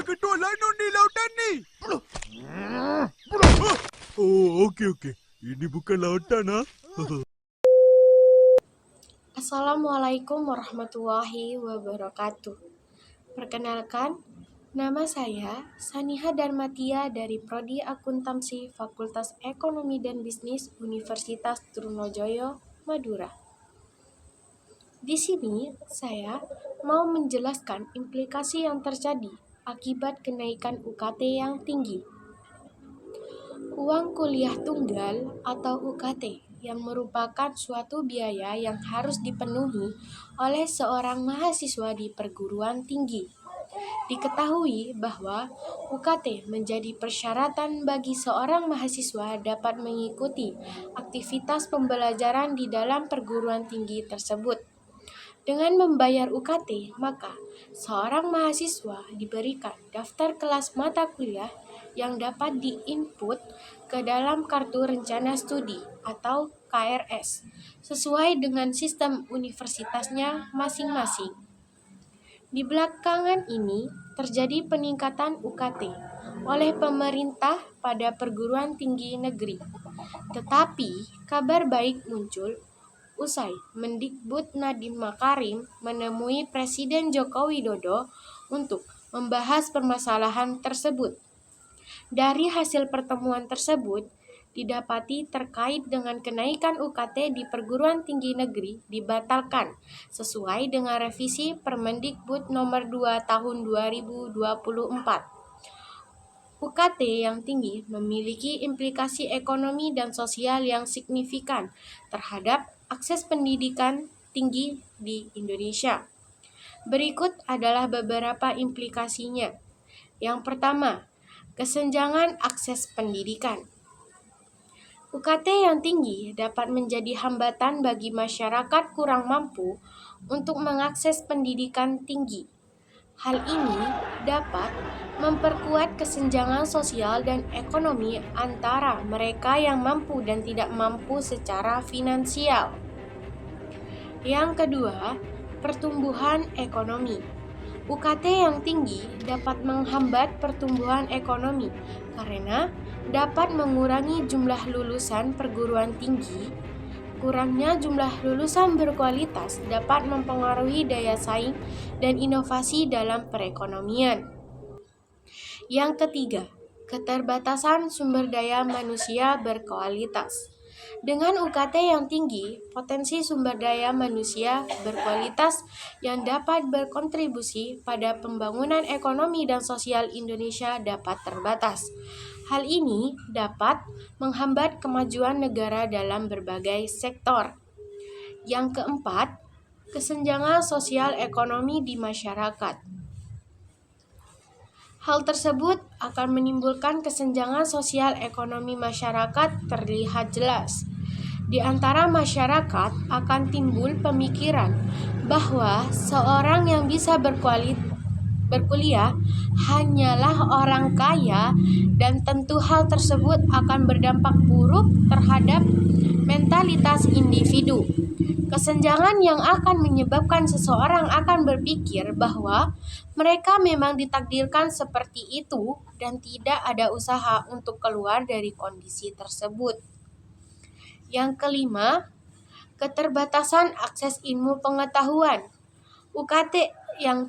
ketua lanun di lautan ni. Okey. Ini bukan lautan, ha? Assalamualaikum warahmatullahi wabarakatuh. Perkenalkan, nama saya Saniha Darmatia dari Prodi Akuntansi Fakultas Ekonomi dan Bisnis Universitas Trunojoyo, Madura. Di sini saya mau menjelaskan implikasi yang terjadi akibat kenaikan UKT yang tinggi. Uang kuliah tunggal atau UKT yang merupakan suatu biaya yang harus dipenuhi oleh seorang mahasiswa di perguruan tinggi. Diketahui bahwa UKT menjadi persyaratan bagi seorang mahasiswa dapat mengikuti aktivitas pembelajaran di dalam perguruan tinggi tersebut. Dengan membayar UKT, maka seorang mahasiswa diberikan daftar kelas mata kuliah yang dapat diinput ke dalam kartu rencana studi atau KRS sesuai dengan sistem universitasnya masing-masing. Di belakangan ini terjadi peningkatan UKT oleh pemerintah pada perguruan tinggi negeri. Tetapi kabar baik muncul usai Mendikbud Nadiem Makarim menemui Presiden Joko Widodo untuk membahas permasalahan tersebut. Dari hasil pertemuan tersebut, didapati terkait dengan kenaikan UKT di perguruan tinggi negeri dibatalkan sesuai dengan revisi Permendikbud nomor 2 tahun 2024. UKT yang tinggi memiliki implikasi ekonomi dan sosial yang signifikan terhadap akses pendidikan tinggi di Indonesia. Berikut adalah beberapa implikasinya. Yang pertama, kesenjangan akses pendidikan. UKT yang tinggi dapat menjadi hambatan bagi masyarakat kurang mampu untuk mengakses pendidikan tinggi. Hal ini dapat memperkuat kesenjangan sosial dan ekonomi antara mereka yang mampu dan tidak mampu secara finansial. Yang kedua, pertumbuhan ekonomi. UKT yang tinggi dapat menghambat pertumbuhan ekonomi karena dapat mengurangi jumlah lulusan perguruan tinggi. Kurangnya jumlah lulusan berkualitas dapat mempengaruhi daya saing dan inovasi dalam perekonomian. Yang ketiga, keterbatasan sumber daya manusia berkualitas. Dengan UKT yang tinggi, potensi sumber daya manusia berkualitas yang dapat berkontribusi pada pembangunan ekonomi dan sosial Indonesia dapat terbatas. Hal ini dapat menghambat kemajuan negara dalam berbagai sektor. Yang keempat, kesenjangan sosial ekonomi di masyarakat. Hal tersebut akan menimbulkan kesenjangan sosial ekonomi masyarakat terlihat jelas. Di antara masyarakat akan timbul pemikiran bahwa seorang yang bisa berkuliah hanyalah orang kaya dan tentu hal tersebut akan berdampak buruk terhadap mentalitas individu. Kesenjangan yang akan menyebabkan seseorang akan berpikir bahwa mereka memang ditakdirkan seperti itu dan tidak ada usaha untuk keluar dari kondisi tersebut. Yang kelima, keterbatasan akses ilmu pengetahuan. UKT yang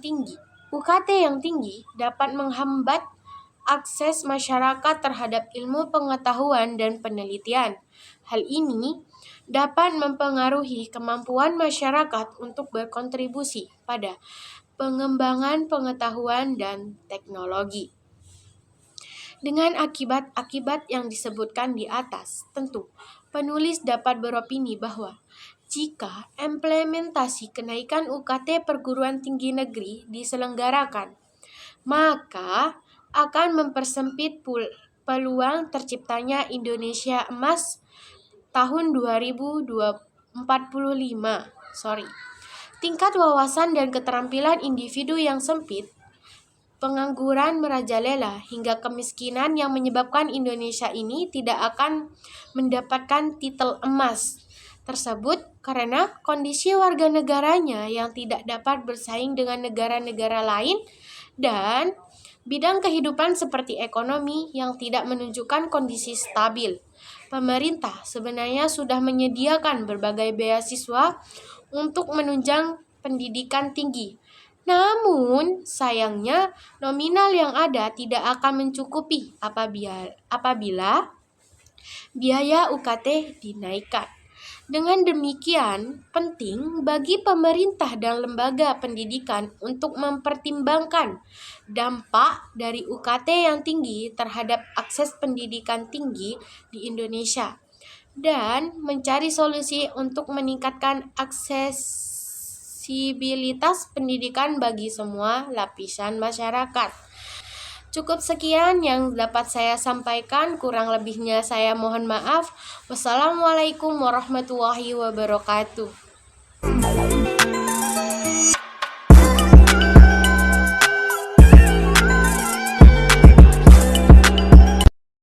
tinggi dapat menghambat akses masyarakat terhadap ilmu pengetahuan dan penelitian. Hal ini dapat mempengaruhi kemampuan masyarakat untuk berkontribusi pada pengembangan pengetahuan dan teknologi. Dengan akibat-akibat yang disebutkan di atas, tentu penulis dapat beropini bahwa jika implementasi kenaikan UKT perguruan tinggi negeri diselenggarakan, maka akan mempersempit peluang terciptanya Indonesia Emas tahun 2045. Tingkat wawasan dan keterampilan individu yang sempit, pengangguran merajalela hingga kemiskinan yang menyebabkan Indonesia ini tidak akan mendapatkan titel emas tersebut karena kondisi warga negaranya yang tidak dapat bersaing dengan negara-negara lain dan Bidang kehidupan seperti ekonomi yang tidak menunjukkan kondisi stabil. Pemerintah sebenarnya sudah menyediakan berbagai beasiswa untuk menunjang pendidikan tinggi. Namun, sayangnya nominal yang ada tidak akan mencukupi apabila biaya UKT dinaikkan. Dengan demikian, penting bagi pemerintah dan lembaga pendidikan untuk mempertimbangkan dampak dari UKT yang tinggi terhadap akses pendidikan tinggi di Indonesia dan mencari solusi untuk meningkatkan aksesibilitas pendidikan bagi semua lapisan masyarakat. Cukup sekian yang dapat saya sampaikan, kurang lebihnya saya mohon maaf. Wassalamualaikum warahmatullahi wabarakatuh.